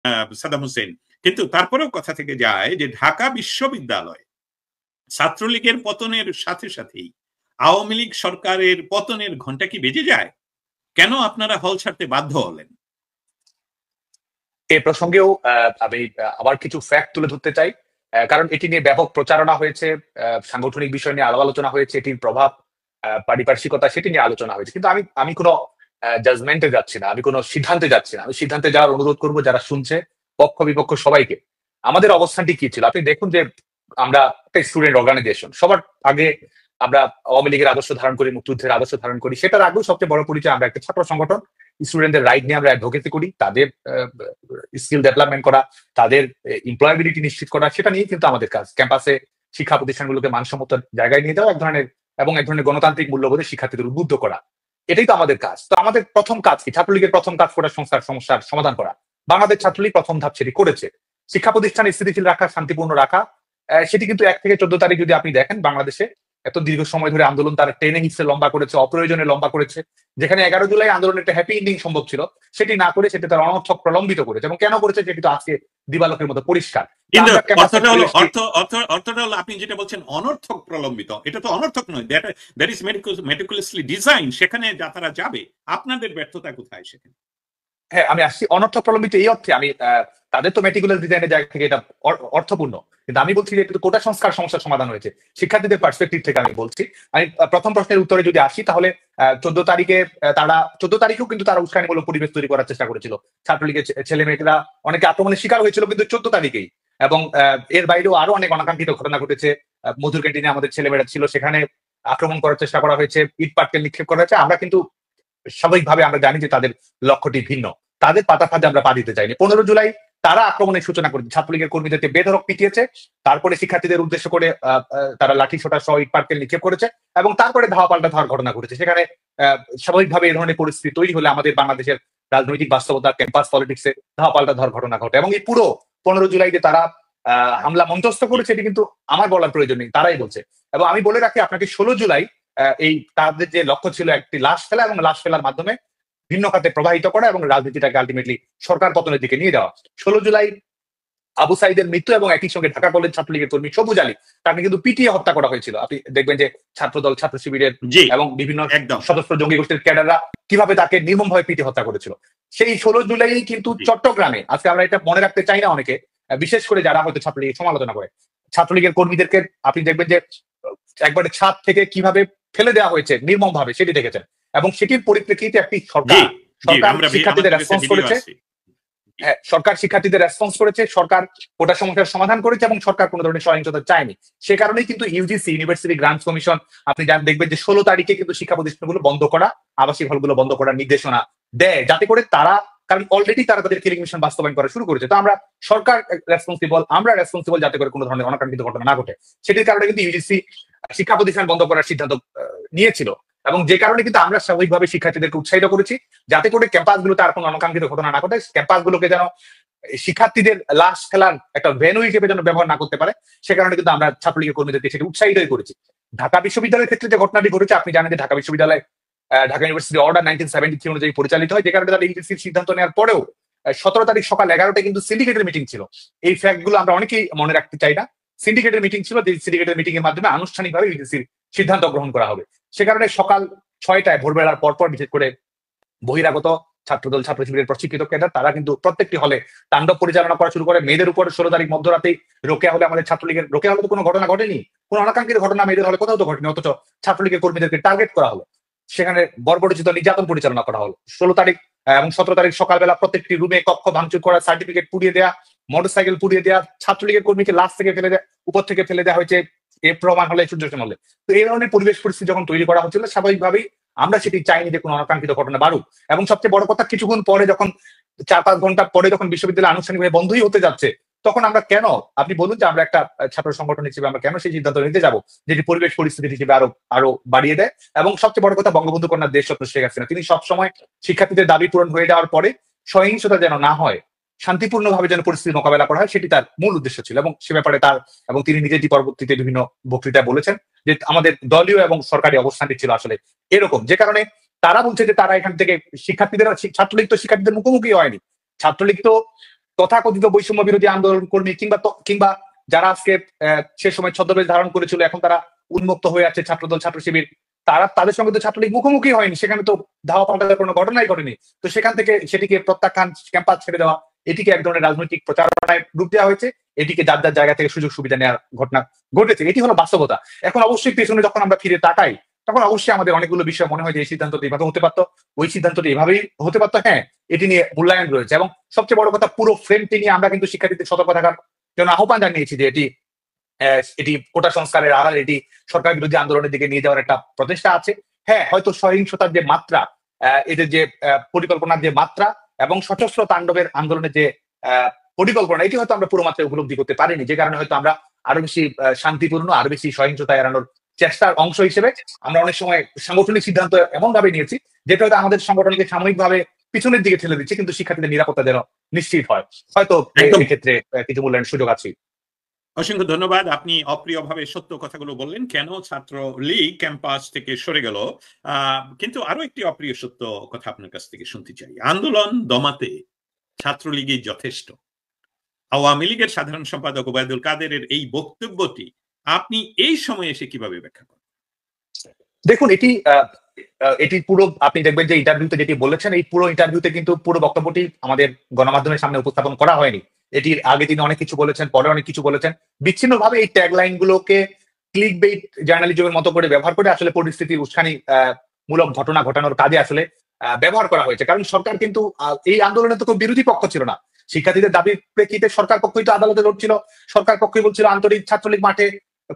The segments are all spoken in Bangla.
সাদ্দাম হোসেন, কিন্তু তারপরেও কথা থেকে যায় যে ঢাকা বিশ্ববিদ্যালয় ছাত্রলীগের পতনের সাথে সাথেই আওয়ামী লীগ সরকারের পতনের ঘন্টা কি বেজে যায়? কেন আপনারা হল ছাড়তে বাধ্য হলেন? এ প্রসঙ্গেও আমি আবার কিছু ফ্যাক্ট তুলে ধরতে চাই, কারণ এটি নিয়ে ব্যাপক প্রচারণা হয়েছে, সাংগঠনিক বিষয় নিয়ে আলাপ আলোচনা হয়েছে, এটির প্রভাব, পারিপার্শ্বিকতা সেটি নিয়ে আলোচনা হয়েছে। কিন্তু আমি আমি কোনো জাজমেন্টে যাচ্ছি না, আমি কোনো সিদ্ধান্তে যাচ্ছি না। আমি সিদ্ধান্তে যাওয়ার অনুরোধ করবো যারা শুনছে, পক্ষ বিপক্ষ সবাইকে। আমাদের অবস্থানটি কি ছিল? আপনি দেখুন যে আমরা একটা স্টুডেন্ট অর্গানাইজেশন, সবার আগে আমরা আওয়ামী লীগের আদর্শ ধারণ করি, মুক্তিযুদ্ধের আদর্শ ধারণ করি। সেটার আগেও সবচেয়ে বড় পরিচয় আমরা একটা ছাত্র সংগঠন। স্টুডেন্টদের রাইট নিয়ে আমরা অ্যাডভোকেসি করি, তাদের স্কিল ডেভেলপমেন্ট করা, তাদের এমপ্লয়াবিলিটি নিশ্চিত করা, সেটা নিয়ে কিন্তু আমাদের কাজ। ক্যাম্পাসে শিক্ষা প্রতিষ্ঠানগুলোকে মানসম্মত জায়গায় নিয়ে যাওয়া, এক ধরনের গণতান্ত্রিক মূল্যবোধে শিক্ষার্থীদের উদ্বুদ্ধ করা, এটাই তো আমাদের কাজ। তো আমাদের প্রথম কাজ কি? ছাত্রলীগের প্রথম কাজ কোটা সংস্কার সমস্যার সমাধান করা। বাংলাদেশ ছাত্রলীগ প্রথম ধাপ সেটি করেছে। শিক্ষা প্রতিষ্ঠান স্থিতিশীল রাখা, শান্তিপূর্ণ রাখা, সেটি কিন্তু 1 থেকে 14 তারিখ যদি আপনি দেখেন, বাংলাদেশে এত দীর্ঘ সময় ধরে আন্দোলন তারা টেনে হিসেবে লম্বা করেছে, অপ্রয়োজনে লম্বা করেছে। যেখানে 11 জুলাই আন্দোলনের একটা হ্যাপি এন্ডিং সম্ভব ছিল, সেটি না করে সেটি তারা অনর্থক প্রলম্বিত করেছে। এবং কেন করেছে সেটি তো আজকে দিবালোকের মতো পরিষ্কার। কিন্তু অর্থটা হলো আপনি যেটা বলছেন অনর্থক প্রলম্বিত, এটা তো অনর্থক নয়, দ্যাট ইজ মেটিকুলাসলি ডিজাইন। সেখানে যারা যাবে, আপনাদের ব্যর্থতা কোথায় সেখানে? হ্যাঁ, আমি আসছি অনর্থক প্রলম্বিত এই অর্থে, আমি তাদের তো মেটিকুলাস ডিজাইনের জায়গা থেকে এটা অর্থপূর্ণ, কিন্তু আমি বলছি যে এটা কোটা সংস্কার সমস্যার সমাধান হয়েছে শিক্ষার্থীদের পার্সপেক্টিভ থেকে। আমি বলছি, আমি প্রথম প্রশ্নের উত্তরে যদি আসি, তাহলে 14 তারিখে তারা 14 তারিখেও কিন্তু তারা উস্কানিমূলক পরিবেশ তৈরি করার চেষ্টা করেছিল। ছাত্রলীগের ছেলে মেয়েরা অনেকে আক্রমণের শিকার হয়েছিল কিন্তু 14 তারিখেই। এবং এর বাইরেও আরো অনেক অনাকাঙ্ক্ষিত ঘটনা ঘটেছে। মধুর ক্যান্টিনে আমাদের ছেলেমেয়েরা ছিল, সেখানে আক্রমণ করার চেষ্টা করা হয়েছে, ইট পাটকেল নিক্ষেপ করা হয়েছে। আমরা কিন্তু স্বাভাবিকভাবে আমরা জানি যে তাদের লক্ষ্যটি ভিন্ন, তাদের পাতা ফাঁদে আমরা পা দিতে চাইনি। 15 জুলাই তারা আক্রমণের সূচনা করেছে, ছাত্রলীগের কর্মীদেরকে বেধড়ক পিটিয়েছে, তারপরে শিক্ষার্থীদের উদ্দেশ্য করে তারা লাঠি ছোটা সহ ইট পাটকেল নিক্ষেপ করেছে, এবং তারপরে ধাওয়া পাল্টা ধাওয়ার ঘটনা ঘটেছে। সেখানে স্বাভাবিকভাবে এই ধরনের পরিস্থিতি তৈরি হলে আমাদের বাংলাদেশের রাজনৈতিক বাস্তবতা, ক্যাম্পাস পলিটিক্সে ধাওয়া পাল্টা ধাওয়ার ঘটনা ঘটে। এবং এই পুরো 15 জুলাই যে তারা হামলা মঞ্চস্থ করেছে, এটি কিন্তু আমার বলার প্রয়োজন নেই, তারাই বলছে। এবং আমি বলে রাখি আপনাকে, 16 জুলাই এই তাদের যে লক্ষ্য ছিল একটি লাশ ফেলা, এবং লাশ ফেলার মাধ্যমে ভিন্ন খাতে প্রবাহিত করা এবং রাজনীতিটাকে আলটিমেটলি সরকার পতনের দিকে নিয়ে যাওয়া। 16 জুলাই আবু সাইদের মৃত্যু এবং একই সঙ্গে ঢাকা কলেজ ছাত্রলীগের কর্মী সবুজ আলী, তাকে কিন্তু পিটিয়ে হত্যা করা হয়েছিল। আপনি দেখবেন যে ছাত্রদল, ছাত্র শিবিরের এবং বিভিন্ন সদস্য জঙ্গি গোষ্ঠীর ক্যাডাররা কিভাবে তাকে নির্মমভাবে পিটিয়ে হত্যা করেছিল। সেই 16 জুলাই কিন্তু চট্টগ্রামে, আজকে আমরা এটা মনে রাখতে চাই না অনেকে, বিশেষ করে যারা হয়তো ছাত্রলীগের সমালোচনা করে, ছাত্রলীগের কর্মীদেরকে আপনি দেখবেন যে একবারে ছাদ থেকে কিভাবে ফেলে দেওয়া হয়েছে নির্মম ভাবে, সেটি দেখেছেন। এবং সেটির পরিপ্রেক্ষিতে একটি সরকার শিক্ষার্থীদের রেসপন্স করেছে, সরকার শিক্ষার্থীদের রেসপন্স করেছে, সরকার কোটা সমস্যার সমাধান করেছে, এবং সরকার কোনো ধরনের সহিংসতা চায়নি। সে কারণেই কিন্তু ইউজিসি, ইউনিভার্সিটি গ্রান্টস কমিশন, আপনি দেখবেন যে 16 তারিখে কিন্তু শিক্ষা প্রতিষ্ঠানগুলো বন্ধ করা, আবাসিক হলগুলো বন্ধ করার নির্দেশনা দেয়, যাতে করে তারা, কারণ অলরেডি তারা তাদের কিলিং মিশন বাস্তবায়ন করা শুরু করেছে। তো আমরা সরকার রেসপন্সিবল, আমরা রেসপন্সিবল যাতে করে কোনো ধরনের অনাকাঙ্ক্ষিত ঘটনা না ঘটে। সেটির কারণে কিন্তু ইউজিসি শিক্ষা প্রতিষ্ঠান বন্ধ করার সিদ্ধান্ত নিয়েছিল, এবং যে কারণে কিন্তু আমরা স্বাভাবিকভাবে শিক্ষার্থীদেরকে উৎসাহিত করেছি যাতে করে ক্যাম্পাসগুলোতে আর কোনো অনাকাঙ্ক্ষিত ঘটনা না ঘটে, ক্যাম্পাসগুলোকে যেন শিক্ষার্থীদের লাশ ফেলার একটা ভেন্যু হিসেবে যেন ব্যবহার না করতে পারে। সে কারণে কিন্তু আমরা ছাত্রলীগের কর্মীদেরকে সেটি উৎসাহিতই করেছি। ঢাকা বিশ্ববিদ্যালয়ের ক্ষেত্রে যে ঘটনাটি ঘটেছে, আপনি জানেন যে ঢাকা বিশ্ববিদ্যালয় ঢাকা ইউনিভার্সিটি অর্ডার 1973 অনুযায়ী পরিচালিত হয়, যে কারণে তারা ইউজিসির সিদ্ধান্ত নেওয়ার পরেও 17 তারিখ সকাল 11টায় কিন্তু সিন্ডিকেটের মিটিং ছিল। এই ফ্যাক্ট গুলো আমরা অনেকেই মনে রাখতে চাই না। সিন্ডিকেটের মিটিং ছিল, যে সিন্ডিকেটের মিটিং এর মাধ্যমে আনুষ্ঠানিকভাবে ইউজিসির সিদ্ধান্ত গ্রহণ করা হবে। সে কারণে সকাল 6টায় ভোরবেলার পরপর বিশেষ করে বহিরাগত ছাত্রদল, ছাত্র শিবিরের প্রশিক্ষিত ক্যাডার, তারা কিন্তু প্রত্যেকটি হলে তাণ্ডব পরিচালনা করা শুরু করে। মেয়েদের উপর 16 তারিখ মধ্যরাতেই রোকেয়া হলে, আমাদের ছাত্রলীগের রোকেয়া হলে তো কোনো ঘটনা ঘটেনি, কোনো অনাকাঙ্ক্ষিত ঘটনা মেয়েদের হলে কোথাও তো ঘটেনি, অথচ ছাত্রলীগের কর্মীদেরকে টার্গেট করা হলো, সেখানে বর্বরচিত নির্যাতন পরিচালনা করা হলো। 16 তারিখ এবং 17 তারিখ সকালবেলা প্রত্যেকটি রুমে কক্ষ ভাঙচুর করা, সার্টিফিকেট পুড়িয়ে দেওয়া, মোটরসাইকেল পুড়িয়ে দেওয়া, ছাত্রলীগের কর্মীকে লাশ থেকে ফেলে দেওয়া, উপর থেকে ফেলে দেওয়া হয়েছে এ প্রমাণ হলে, সূর্য হলে। তো এই ধরনের পরিবেশ পরিস্থিতি যখন তৈরি করা হচ্ছিল, স্বাভাবিকভাবেই আমরা সেটি চাইনি যে কোনো অনাকাঙ্ক্ষিত ঘটনা বাড়ুক। এবং সবচেয়ে বড় কথা, কিছুক্ষণ পরে যখন 4-5 ঘন্টা পরে যখন বিশ্ববিদ্যালয় আনুষ্ঠানিকভাবে বন্ধই হতে যাচ্ছে, তখন আমরা কেন, আপনি বলুন যে আমরা একটা ছাত্র সংগঠন হিসেবে আমরা কেন সেই সিদ্ধান্ত নিতে যাবো যেটি পরিবেশ পরিস্থিতি হিসেবে আরো বাড়িয়ে দেয়। এবং সবচেয়ে বড় কথা, বঙ্গবন্ধু কন্যার দেশরত্ন শেখ হাসিনা, তিনি সবসময় শিক্ষার্থীদের দাবি পূরণ হয়ে যাওয়ার পরে সহিংসতা যেন না হয়, শান্তিপূর্ণভাবে যেন পরিস্থিতি মোকাবেলা করা হয়, সেটি তার মূল উদ্দেশ্য ছিল। এবং সে ব্যাপারে এবং তিনি নিজেটি পরবর্তীতে বিভিন্ন বক্তৃতায় বলেছেন যে আমাদের দলীয় এবং সরকারি অবস্থানটি ছিল আসলে এরকম, যে কারণে তারা বলছে যে তারা এখান থেকে ছাত্রলীগ তো শিক্ষার্থীদের মুখোমুখি হয়নি, ছাত্রলীগ তো তথাকথিত বৈষম্য বিরোধী আন্দোলন কর্মী কিংবা যারা আজকে সে সময় ছদ্মবেশ ধারণ করেছিল, এখন তারা উন্মুক্ত হয়ে আছে, ছাত্রদল ছাত্র শিবির, তাদের সঙ্গে তো ছাত্রলীগ মুখোমুখি হয়নি, সেখানে তো ধাওয়া পাল্টার কোনো ঘটনাই ঘটেনি। তো সেখান থেকে সেটিকে প্রত্যাখ্যান, ক্যাম্পাস ছেড়ে দেওয়া, এটিকে এক ধরনের রাজনৈতিক প্রচারণায় রূপ দেওয়া হয়েছে, এটিকে যার যার জায়গা থেকে সুযোগ সুবিধা নেওয়ার ঘটনা ঘটেছে। এটি হলো বাস্তবতা। এখন অবশ্যই পেছনে যখন আমরা ফিরে তাকাই, তখন অবশ্যই আমাদের অনেকগুলো বিষয় মনে হয় যে এই সিদ্ধান্তটি এভাবে হতে পারতো, ওই সিদ্ধান্তটি এভাবেই হতে পারতো। হ্যাঁ, এটি নিয়ে মূল্যায়ন রয়েছে, এবং সবচেয়ে বড় কথা, পুরো ফ্রেমটি নিয়ে আমরা কিন্তু শিক্ষার্থীদের সতর্ক থাকার জন্য আহ্বান জানিয়েছি যে এটি কোটা সংস্কারের আড়াল, এটি সরকার বিরোধী আন্দোলনের দিকে নিয়ে যাওয়ার একটা প্রচেষ্টা আছে। হ্যাঁ, হয়তো সহিংসতার যে মাত্রা, এদের যে পরিকল্পনার যে মাত্রা এবং সশস্ত্র তাণ্ডবের আন্দোলনের যে পরিকল্পনা, এটি হয়তো আমরা পুরো মাত্রায় উপলব্ধি করতে পারিনি, যে কারণে হয়তো আমরা আরো বেশি শান্তিপূর্ণ, আরো বেশি সহিংসতা এড়ানোর চেষ্টার অংশ হিসেবে আমরা অনেক সময় সাংগঠনিক সিদ্ধান্ত এমন ভাবে নিয়েছি যেটা হয়তো আমাদের সংগঠনকে সাময়িকভাবে পিছনের দিকে ঠেলে দিচ্ছে, কিন্তু শিক্ষার্থীদের নিরাপত্তা যেন নিশ্চিত হয়। হয়তো এক্ষেত্রে কিছু মূল্যায়নের সুযোগ আছে। অসংখ্য ধন্যবাদ। আপনি অপ্রিয়ভাবে সত্য কথাগুলো বললেন, কেন ছাত্র লীগ ক্যাম্পাস থেকে সরে গেল। কিন্তু আরো একটি অপ্রিয় সত্য কথা আপনার কাছ থেকে শুনতে চাই। আন্দোলন দমাতে ছাত্রলীগই যথেষ্ট। আওয়ামী লীগের সাধারণ সম্পাদক ওবায়দুল কাদেরের এই বক্তব্যটি আপনি এই সময়ে এসে কিভাবে ব্যাখ্যা করেন? দেখুন, এটি পুরো আপনি দেখবেন যে ইন্টারভিউতে যেটি বলেছেন, এই পুরো ইন্টারভিউতে কিন্তু পুরো বক্তব্যটি আমাদের গণমাধ্যমের সামনে উপস্থাপন করা হয়নি। এটির আগে তিনি অনেক কিছু বলেছেন, পরে অনেক কিছু বলেছেন, বিচ্ছিন্নভাবে এই ট্যাগলাইন গুলোকে ক্লিক বেইট জার্নালিজমের মতো করে ব্যবহার করে আসলে পরিস্থিতির উস্কানি মূলক ঘটনা ঘটানোর কাজে আসলে ব্যবহার করা হয়েছে। কারণ সরকার কিন্তু এই আন্দোলনে তো কোনো বিরোধী পক্ষ ছিল না। শিক্ষার্থীদের দাবির প্রেক্ষিতে সরকার পক্ষই তো আদালতে লড়ছিল, সরকার পক্ষই বলছিল আন্তরিক ছাত্রলীগ মাঠে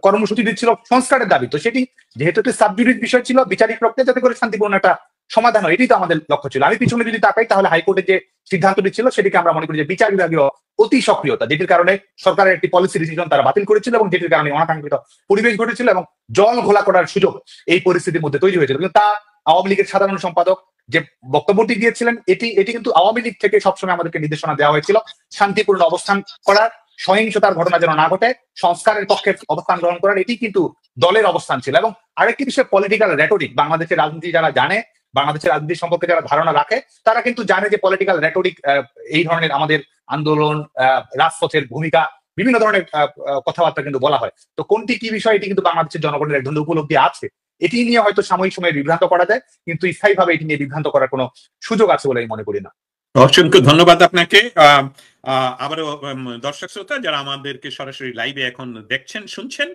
কর্মসূচি দিচ্ছিল সংস্কারের দাবি। তো সেটি যেহেতু একটি সাবজুডিস বিষয় ছিল, বিচারিক প্রক্রিয়া যাতে করে শান্তিপূর্ণ একটা সমাধান হয়, এটি তো আমাদের লক্ষ্য ছিল। আমি পিছনে যদি তাকাই, তাহলে হাইকোর্টের যে সিদ্ধান্তটি ছিল সেটিকে আমরা মনে করি যে বিচার বিভাগীয় অতি সক্রিয়তা, যেটির কারণে সরকারের একটি পলিসি ডিসিশন তারা বাতিল করেছিল, এবং যেটির কারণে অনাকাঙ্ক্ষিত পরিবেশ ঘটেছিল এবং জল ঘোলা করার সুযোগ এই পরিস্থিতির মধ্যে তৈরি হয়েছিল। কিন্তু তা আওয়ামী লীগের সাধারণ সম্পাদক যে বক্তব্যটি দিয়েছিলেন, এটি কিন্তু আওয়ামী লীগ থেকে সবসময় আমাদেরকে নির্দেশনা দেওয়া হয়েছিল শান্তিপূর্ণ অবস্থান করার, সহিংসতার ঘটনা যেন না ঘটে, সংস্কারের পক্ষে অবস্থান গ্রহণ করার, এটি কিন্তু দলের অবস্থান ছিল। এবং আরেকটি বিষয়, পলিটিক্যাল রেটোরিক। বাংলাদেশের রাজনীতি যারা জানে, বাংলাদেশের রাজনীতি সম্পর্কে যারা ধারণা রাখে, তারা কিন্তু জানে যে পলিটিক্যাল রেটোরিক, এই ধরনের আমাদের আন্দোলন, রাজপথের ভূমিকা, বিভিন্ন ধরনের কথাবার্তা কিন্তু বলা হয়। তো কোনটি কি বিষয়, এটি কিন্তু বাংলাদেশের জনগণের এক ধরনের উপলব্ধি আছে। এটি নিয়ে হয়তো সাময়িক সময়ে বিভ্রান্ত করা যায়, কিন্তু স্থায়ীভাবে এটি নিয়ে বিভ্রান্ত করার কোনো সুযোগ আছে বলে আমি মনে করি না। অসংখ্য ধন্যবাদ আপনাকে। আবারও দর্শক শ্রোতা যারা আমাদেরকে সরাসরি লাইভে এখন দেখছেন, শুনছেন,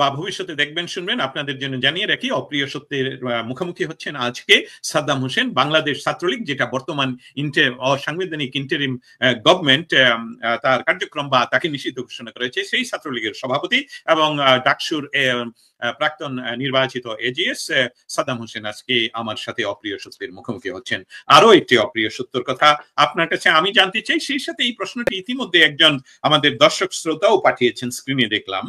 বা ভবিষ্যতে দেখবেন, শুনবেন, আপনাদের জন্য জানিয়ে রাখি, অপ্রিয় সত্যের মুখোমুখি হচ্ছেন আজকে সাদ্দাম হোসেন। বাংলাদেশ ছাত্রলীগ, যেটা বর্তমান অসাংবিধানিক ইন্টারিম গভর্নমেন্ট তার কার্যক্রম বা তাকে নিষিদ্ধ ঘোষণা করেছে, সেই ছাত্রলীগের সভাপতি এবং ডাকসুর প্রাক্তন নির্বাচিত এজিএস সাদ্দাম হোসেন আজকে আমার সাথে অপ্রিয় সত্যের মুখোমুখি হচ্ছেন। আরো একটি অপ্রিয় সত্যর কথা আপনার কাছে আমি জানতে চাই, সেই সাথে এই প্রশ্নটি ইতিমধ্যে একজন আমাদের দর্শক শ্রোতাও পাঠিয়েছেন, স্ক্রিনে দেখলাম।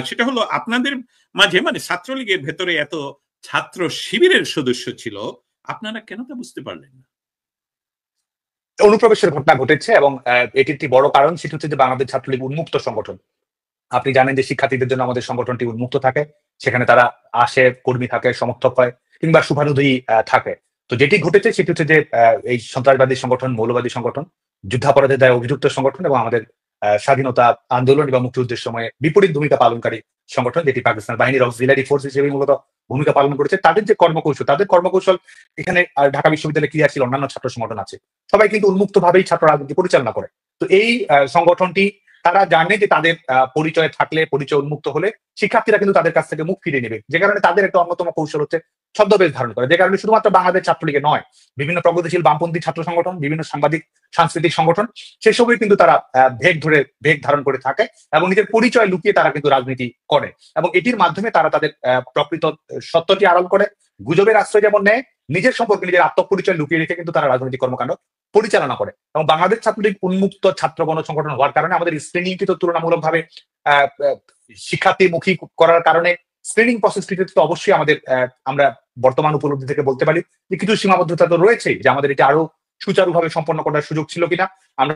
সেটা হলো, আপনাদের মাঝে মানে ছাত্রলীগের ভেতরে এত ছাত্র শিবিরের সদস্য ছিল, আপনারা কেন তা বুঝতে পারলেন না? অনুপ্রবেশের ঘটনা ঘটেছে, এবং এটি একটি বড় কারণ, সেটি হচ্ছে যে বাংলাদেশ ছাত্রলীগ উন্মুক্ত সংগঠন। আপনি জানেন যে শিক্ষার্থীদের জন্য আমাদের সংগঠনটি উন্মুক্ত থাকে, সেখানে তারা আসে, কর্মী থাকে, সমর্থক হয়, কিংবা শুভানুধ্যায়ী থাকে। তো যেটি ঘটেছে সেটি হচ্ছে যে এই সন্ত্রাসবাদী সংগঠন, মৌলবাদী সংগঠন, যুদ্ধাপরাধের দায়ে অভিযুক্ত সংগঠন, এবং আমাদের স্বাধীনতা আন্দোলন এবং মুক্তিযুদ্ধের সময়ে বিপরীত ভূমিকা পালনকারী সংগঠন, যেটি পাকিস্তান বাহিনীর অক্সিলারি ফোর্স হিসেবে মূলত ভূমিকা পালন করেছে, তাদের কর্মকৌশল এখানে ঢাকা বিশ্ববিদ্যালয়ে ক্রিয়াশীল অন্যান্য ছাত্র সংগঠন আছে, সবাই কিন্তু উন্মুক্তভাবেই ছাত্র রাজনীতি পরিচালনা করে। তো এই সংগঠনটি, তারা জানে যে তাদের পরিচয় থাকলে, পরিচয় উন্মুক্ত হলে শিক্ষার্থীরা কিন্তু তাদের কাছ থেকে মুখ ফিরিয়ে নেবে, যে কারণে তাদের একটা অন্যতম কৌশল হচ্ছে ছদ্মবেশ ধারণ করে। যে কারণে শুধুমাত্র বাংলাদেশ ছাত্রলীগে নয়, বিভিন্ন প্রগতিশীল বামপন্থী ছাত্র সংগঠন, বিভিন্ন সাংস্কৃতিক সংগঠন, সেসবই কিন্তু তারা ভেগ ধারণ করে থাকে এবং নিজের পরিচয় লুকিয়ে তারা কিন্তু রাজনীতি করে, এবং এটির মাধ্যমে তারা তাদের প্রকৃত সত্যটি আড়াল করে, গুজবের আশ্রয় যেমন নেয়, নিজের সম্পর্কে নিজের আত্মপরিচয় লুকিয়ে রেখে কিন্তু তারা রাজনৈতিক কর্মকাণ্ড পরিচালনা করে। এবং বাংলাদেশ ছাত্রলীগ উন্মুক্ত ছাত্র গণসংগঠন হওয়ার কারণে আমাদের স্ক্রিনিংটি তো তুলনামূলকভাবে শিক্ষার্থীমুখী করার কারণে স্ক্রিনিং প্রসেসটিতে তো অবশ্যই আমরা বর্তমান উপলব্ধি থেকে বলতে পারি যে কিছু সীমাবদ্ধতা তো রয়েছেই, যে আমাদের এটি আরো সুচারুভাবে সম্পন্ন করার সুযোগ ছিল কিনা, আমরা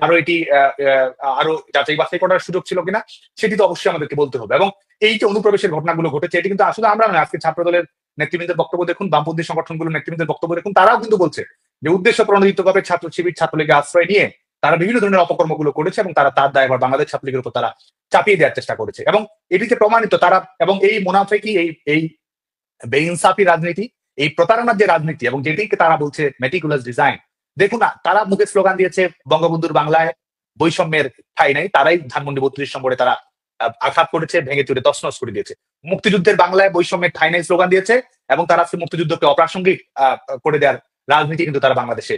আরো যাচাই বাছাই করার সুযোগ ছিল কিনা, সেটি তো অবশ্যই আমাদেরকে বলতে হবে। এবং এই যে অনুপ্রবেশের ঘটনাগুলো ঘটেছে, এটি কিন্তু আসলে আমরা নয়, আজকে ছাত্রদলের নেতৃবৃন্দের বক্তব্য দেখুন, বামপন্থী সংগঠনগুলোর নেতৃবৃন্দের বক্তব্য দেখুন, তারাও কিন্তু বলছে যে উদ্দেশ্য প্রণোদিতভাবে ছাত্র শিবির ছাত্রলীগের আশ্রয় নিয়ে তারা বিভিন্ন ধরনের অপকর্মগুলো করেছে এবং তারা তার দায়ভার বাংলাদেশ ছাত্রলীগের উপর তারা চাপিয়ে দেওয়ার চেষ্টা করেছে এবং এটিতে প্রমাণিত তারা এবং এই মুনাফেকি এই বেইনসাফি রাজনীতি, এই প্রতারণার যে রাজনীতি এবং যেটিকে তারা বলছে মেটিকুলাস ডিজাইন। দেখুন না, তারা মুখে স্লোগান দিয়েছে বঙ্গবন্ধুর বাংলায় বৈষম্যের ঠাঁই নাই, তারাই ধানমন্ডি 32 নম্বরে তারা আঘাত করেছে, ভেঙে চুরে তছনছ করে দিয়েছে। মুক্তিযুদ্ধের বাংলায় বৈষম্যের ঠাঁই নাই স্লোগান দিয়েছে এবং তারা মুক্তিযুদ্ধকে অপ্রাসঙ্গিক করে দেওয়ার রাজনীতি কিন্তু তারা বাংলাদেশে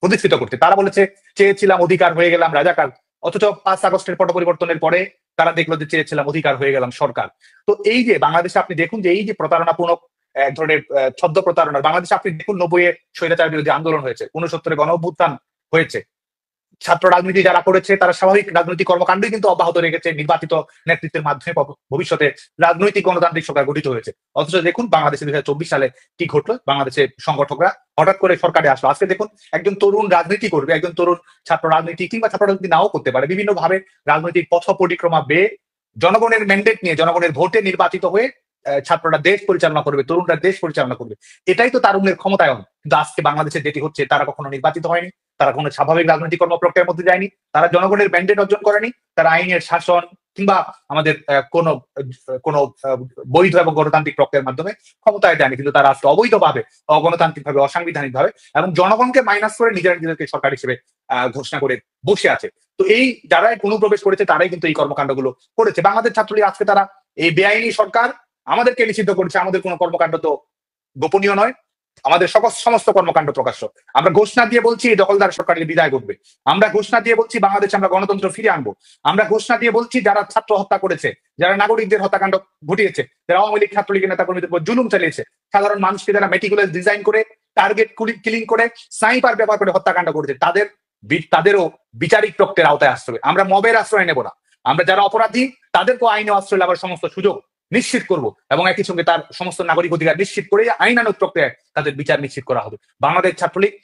প্রতিষ্ঠিত করতে। তারা বলেছে চেয়েছিলাম অধিকার হয়ে গেলাম রাজাকার, অথচ 5 আগস্টের পট পরিবর্তনের পরে তারা দেখলো যে চেয়েছিলাম অধিকার হয়ে গেলাম সরকার। তো এই যে বাংলাদেশে আপনি দেখুন যে এই যে প্রতারণাপূর্ণক এক ধরনের ছদ্ম প্রতারণার বাংলাদেশে আপনি দেখুন 90-এ স্বৈরাচার বিরোধী আন্দোলন হয়েছে, 69-এ গণ অভ্যুত্থান হয়েছে, ছাত্র রাজনীতি যারা করেছে তারা স্বাভাবিক রাজনৈতিক কর্মকাণ্ডই কিন্তু অব্যাহত রেখেছে, নির্বাচিত নেতৃত্বের মাধ্যমে ভবিষ্যতে রাজনৈতিক গণতান্ত্রিক সরকার গঠিত হয়েছে। অথচ দেখুন বাংলাদেশে 2024 সালে কি ঘটলো, বাংলাদেশে সংগঠকরা হঠাৎ করে সরকারে আসলো। আজকে দেখুন একজন তরুণ রাজনীতি করবে, একজন তরুণ ছাত্র রাজনীতি কিংবা ছাত্র রাজনীতি নাও করতে পারে, বিভিন্ন ভাবে রাজনৈতিক পথ পরিক্রমা বেয়ে জনগণের ম্যান্ডেট নিয়ে জনগণের ভোটে নির্বাচিত হয়ে ছাত্ররা দেশ পরিচালনা করবে, তরুণরা দেশ পরিচালনা করবে, এটাই তো তারুণ্যের ক্ষমতায়ন। কিন্তু আজকে বাংলাদেশে যেটি হচ্ছে, তারা কখনো নির্বাচিত হয়নি, তারা কোনো স্বাভাবিক রাজনৈতিক কর্মপ্রক্রিয়ার মধ্যে যায়নি, তারা জনগণের ম্যান্ডেট অর্জন করেনি, তারা আইনের শাসন কিংবা আমাদের কোনো বৈধ এবং গণতান্ত্রিক প্রক্রিয়ার মাধ্যমে ক্ষমতায় যায়নি, কিন্তু তারা আজকে অবৈধভাবে, অগণতান্ত্রিক ভাবে, অসাংবিধানিক ভাবে এবং জনগণকে মাইনাস করে নিজেদেরকে সরকার হিসেবে ঘোষণা করে বসে আছে। তো এই যারা অনুপ্রবেশ করেছে তারাই কিন্তু এই কর্মকাণ্ডগুলো করেছে। বাংলাদেশ ছাত্রলীগ আজকে তারা এই বেআইনি সরকার আমাদেরকে নিষিদ্ধ করেছে, আমাদের কোনো কর্মকাণ্ড তো গোপনীয় নয়, আমাদের সমস্ত কর্মকাণ্ড প্রকাশ্য। আমরা ঘোষণা দিয়ে বলছি এই দখলদার সরকারের বিদায় ঘটবে, আমরা ঘোষণা দিয়ে বলছি বাংলাদেশে আমরা গণতন্ত্র ফিরে আনবো, আমরা ঘোষণা দিয়ে বলছি যারা ছাত্র হত্যা করেছে, যারা নাগরিকদের হত্যাকাণ্ড ঘটিয়েছে, যারা আওয়ামী লীগ ছাত্রলীগের নেতাকর্মীদের উপর জুলুম চালিয়েছে, সাধারণ মানুষকে যারা মেটিকুলাস ডিজাইন করে টার্গেট কিলিং করে স্নাইপার ব্যবহার করে হত্যাকাণ্ড করেছে, তাদেরও বিচারিক প্রক্রিয়ার আওতায় আসতে হবে। আমরা মবের আশ্রয় নেব না, আমরা যারা অপরাধী তাদেরকেও আইনে আশ্রয় নেওয়ার সমস্ত সুযোগ নিশ্চিত করব এবং একই সঙ্গে তার সমস্ত নাগরিক অধিকার নিশ্চিত করে আইনানুগ প্রক্রিয়ায় তাদের বিচার নিশ্চিত করা হবে। বাংলাদেশ ছাত্রলীগ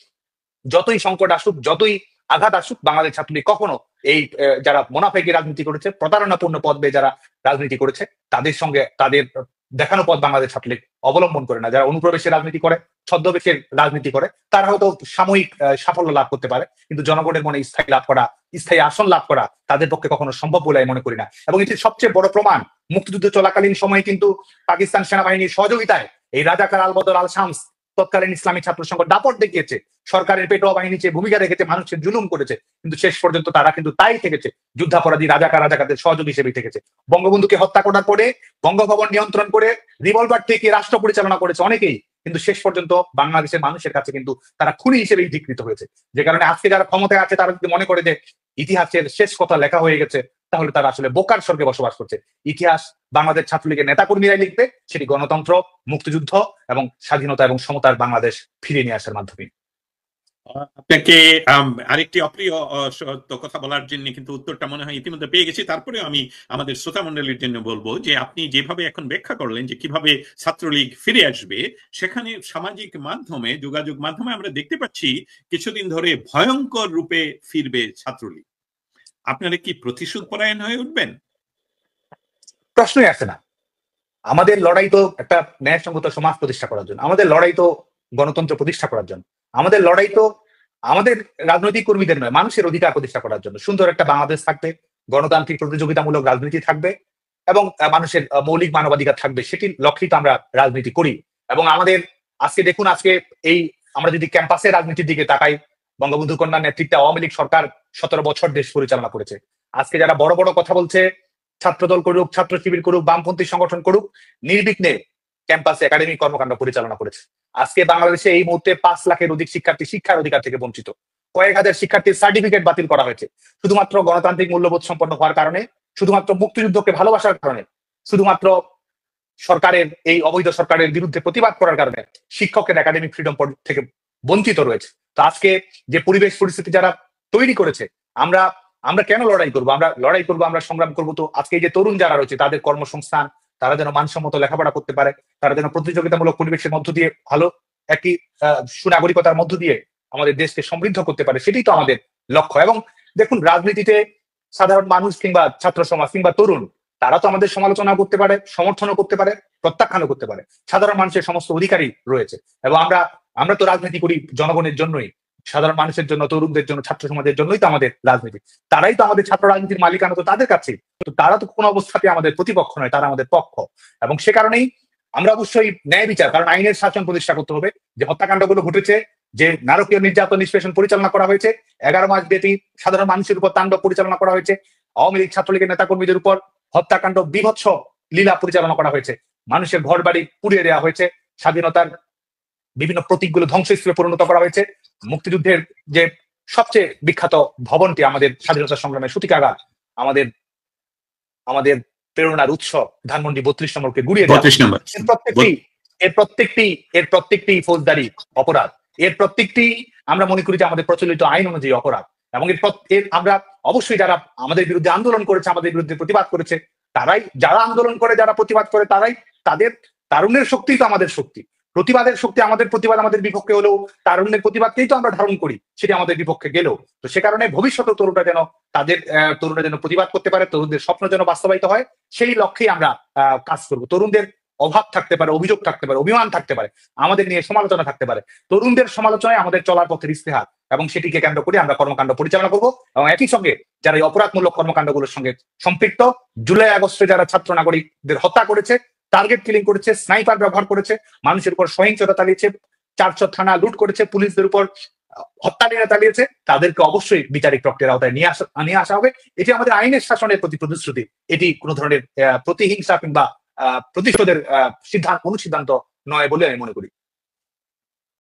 যতই সংকট আসুক, যতই আঘাত আসুক, বাংলাদেশ ছাত্রলীগ কখনো এই যারা মুনাফেকি রাজনীতি করেছে, প্রতারণাপূর্ণ পথ বেয়ে যারা রাজনীতি করেছে, তাদের সঙ্গে তাদের দেখানো পথ বাংলাদেশ ছাত্রলীগ অবলম্বন করে না। যারা অনুপ্রবেশের রাজনীতি করে, ছদ্মবেশের রাজনীতি করে, তারা হয়তো সাময়িক সাফল্য লাভ করতে পারে, কিন্তু জনগণের মনে স্থায়ী আসন লাভ করা তাদের পক্ষে কখনো সম্ভব বলে আমি মনে করি না। এবং এটির সবচেয়ে বড় প্রমাণ, মুক্তিযুদ্ধ চলাকালীন সময়ে কিন্তু পাকিস্তান সেনাবাহিনীর সহযোগিতায় এই রাজাকার আল বদর আল শামস তৎকালীন ইসলামী ছাত্র সংঘ দাপট দেখিয়েছে, সরকারের পেটোয়া বাহিনী চেয়ে ভূমিকা রেখেছে, মানুষের জুলুম করেছে, কিন্তু শেষ পর্যন্ত তারা কিন্তু তাই থেকেছে, যুদ্ধাপরাধী রাজাকারদের সহযোগী হিসেবেই থেকেছে। বঙ্গবন্ধুকে হত্যা করার পরে বঙ্গভবন নিয়ন্ত্রণ করে রিভলভার থেকে রাষ্ট্র পরিচালনা করেছে অনেকেই, কিন্তু শেষ পর্যন্ত বাংলাদেশের মানুষের কাছে কিন্তু তারা খুনি হিসেবেই স্বীকৃত হয়েছে। যে কারণে আজকে যারা ক্ষমতায় আছে তারা যদি মনে করে যে ইতিহাসের শেষ কথা লেখা হয়ে গেছে, তাহলে তারা আসলে বোকার স্বর্গে বসবাস করছে। ইতিহাস বাংলাদেশ ছাত্রলীগের নেতাকর্মীরাই লিখবে, সেটি গণতন্ত্র, মুক্তিযুদ্ধ এবং স্বাধীনতা এবং সমতার বাংলাদেশ ফিরিয়ে নিয়ে আসার মাধ্যমে। আপনাকে আরেকটি অপ্রিয় কথা বলার জন্য কিন্তু উত্তরটা মনে হয় ইতিমধ্যে পেয়ে গেছি। তারপরে আমি আমাদের শ্রোতা মন্ডলীর জন্য বলবো যে আপনি যেভাবে এখন ব্যাখ্যা করলেন যে কিভাবে ছাত্রলীগ ফিরে আসবে, সেখানে সামাজিক মাধ্যমে, যোগাযোগ মাধ্যমে আমরা দেখতে পাচ্ছি কিছুদিন ধরে ভয়ঙ্কর রূপে ফিরবে ছাত্রলীগ। আপনারা কি প্রতিশোধ পরায়ণ হয়ে উঠবেন? প্রশ্নই আসে না। আমাদের লড়াই তো একটা ন্যায়সঙ্গত সমাজ প্রতিষ্ঠা করার জন্য, আমাদের লড়াই তো গণতন্ত্র প্রতিষ্ঠা করার জন্য, আমাদের লড়াই তো আমাদের রাজনৈতিক কর্মীদের নয়, মানুষের অধিকার প্রতিষ্ঠা করার জন্য। সুন্দর একটা বাংলাদেশ থাকবে, গণতান্ত্রিক প্রতিযোগিতামূলক রাজনীতি থাকবে এবং মানুষের মৌলিক মানবাধিকার থাকবে, সেটির লক্ষ্যেই তো আমরা রাজনীতি করি। এবং আমাদের আজকে দেখুন, আজকে এই আমরা যদি ক্যাম্পাসের রাজনীতির দিকে তাকাই, বঙ্গবন্ধু কন্যার নেতৃত্বে আওয়ামী লীগ সরকার 17 বছর দেশ পরিচালনা করেছে। আজকে যারা বড় বড় কথা বলছে, ছাত্রদল করুক, ছাত্র শিবির করুক, বামপন্থী সংগঠন করুক, নির্বিঘ্নে ক্যাম্পাসে একাডেমিক কর্মকাণ্ড পরিচালনা করেছে। আজকে বাংলাদেশে এই মুহূর্তে 5 লাখের অধিক শিক্ষার্থী শিক্ষার অধিকার থেকে বঞ্চিত, কয়েক হাজার শিক্ষার্থীর সার্টিফিকেট বাতিল করা হয়েছে শুধুমাত্র গণতান্ত্রিক মূল্যবোধ সম্পন্ন হওয়ার কারণে, শুধুমাত্র মুক্তিযুদ্ধকে ভালোবাসার কারণে, শুধুমাত্র সরকারের এই অবৈধ সরকারের বিরুদ্ধে প্রতিবাদ করার কারণে শিক্ষকের একাডেমিক ফ্রিডম থেকে বঞ্চিত রয়েছে। তো আজকে যে পরিবেশ পরিস্থিতি যারা তৈরি করেছে, আমরা কেন লড়াই করবো? আমরা সংগ্রাম করবো তো আজকে এই যে তরুণ যারা রয়েছে তাদের কর্মসংস্থান, তারা যেন মানসম্মত লেখাপড়া করতে পারে, তারা যেন প্রতিযোগিতামূলক পরিবেশের মধ্য দিয়ে ভালো একটি সুনাগরিকতার মধ্য দিয়ে আমাদের দেশকে সমৃদ্ধ করতে পারে, সেটাই তো আমাদের লক্ষ্য। এবং দেখুন, রাজনীতিতে সাধারণ মানুষ কিংবা ছাত্র সমাজ কিংবা তরুণ, তারা তো আমাদের সমালোচনা করতে পারে, সমর্থনও করতে পারে, প্রত্যাখ্যানও করতে পারে। সাধারণ মানুষের সমস্ত অধিকারই রয়েছে এবং আমরা তো রাজনীতি করি জনগণের জন্যই। সাধারণ মানুষের জন্য, তরুণদের জন্য, ছাত্র সমাজের জন্যই তো আমাদের রাজনীতি। তারাই তো আমাদের ছাত্র রাজনীতির মালিকানা তো তাদের কাছে। তো তারা তো কোনো অবস্থাতে আমাদের প্রতিপক্ষ নয়, তারা আমাদের পক্ষ। এবং সে কারণেই আমরা অবশ্যই ন্যায় বিচার, কারণ আইনের শাসন প্রতিষ্ঠা করতে হবে। যে হত্যাকাণ্ডগুলো ঘটেছে, যে নারকীয় নির্যাতন নিষ্পেষণ পরিচালনা করা হয়েছে, 11 মাস ব্যাপী সাধারণ মানুষের উপর তাণ্ডব পরিচালনা করা হয়েছে, আওয়ামী লীগ ছাত্রলীগের নেতাকর্মীদের উপর হত্যাকাণ্ড, বিভৎস লীলা পরিচালনা করা হয়েছে, মানুষের ঘর বাড়ি পুড়িয়ে দেওয়া হয়েছে, স্বাধীনতার বিভিন্ন প্রতীকগুলো ধ্বংসস্তূপে পরিণত করা হয়েছে, মুক্তিযুদ্ধের যে সবচেয়ে বিখ্যাত ভবনটি, আমাদের স্বাধীনতা সংগ্রামের সূতিকাগার, আমাদের আমাদের প্রেরণার উৎস ধানমন্ডি 32 নম্বরকে গুড়িয়ে দেওয়া, এর প্রত্যেকটি ফৌজদারি অপরাধ, এর প্রত্যেকটি আমরা মনে করি যে আমাদের প্রচলিত আইন অনুযায়ী অপরাধ। এবং এর আমরা অবশ্যই যারা আমাদের বিরুদ্ধে আন্দোলন করেছে, আমাদের বিরুদ্ধে প্রতিবাদ করেছে, যারা আন্দোলন করে, যারা প্রতিবাদ করে, তাদের তারুণ্যের শক্তি তো আমাদের শক্তি, প্রতিবাদের শক্তি। আমাদের প্রতিবাদ আমাদের বিপক্ষে হলেও তারুণ্যের প্রতিবাদকেই তো আমরা ধারণ করি, সেটি আমাদের বিপক্ষে গেলেও। তো সে কারণে ভবিষ্যতে তরুণরা যেন প্রতিবাদ করতে পারে, তরুণদের স্বপ্ন যেন বাস্তবায়িত হয়, সেই লক্ষ্যেই আমরা কাজ করব। তরুণদের অভাব থাকতে পারে, অভিযোগ থাকতে পারে, অভিমান থাকতে পারে, আমাদের নিয়ে সমালোচনা থাকতে পারে, তরুণদের সমালোচনায় আমাদের চলার পথের ইস্তেহার, এবং সেটিকে কেন্দ্র করে আমরা কর্মকাণ্ড পরিচালনা করব। এবং একই সঙ্গে যারা এই অপরাধমূলক কর্মকাণ্ডগুলোর সঙ্গে সম্পৃক্ত, জুলাই আগস্টে যারা ছাত্র নাগরিকদের হত্যা করেছে, টার্গেট কিলিং করেছে, স্নাইপার ব্যবহার করেছে, মানুষের উপর সহিংসতা চালিয়েছে, 400 থানা লুট করেছে, পুলিশদের উপর হত্যালীলা চালিয়েছে, তাদেরকে অবশ্যই বিচারিক প্রক্রিয়ার আওতায় নিয়ে আসা হবে। এটি আমাদের আইনের শাসনের প্রতি প্রতিশ্রুতি। এটি কোনো ধরনের প্রতিহিংসা কিংবা প্রতিশোধের অনুসিদ্ধান্ত নয় বলে আমি মনে করি।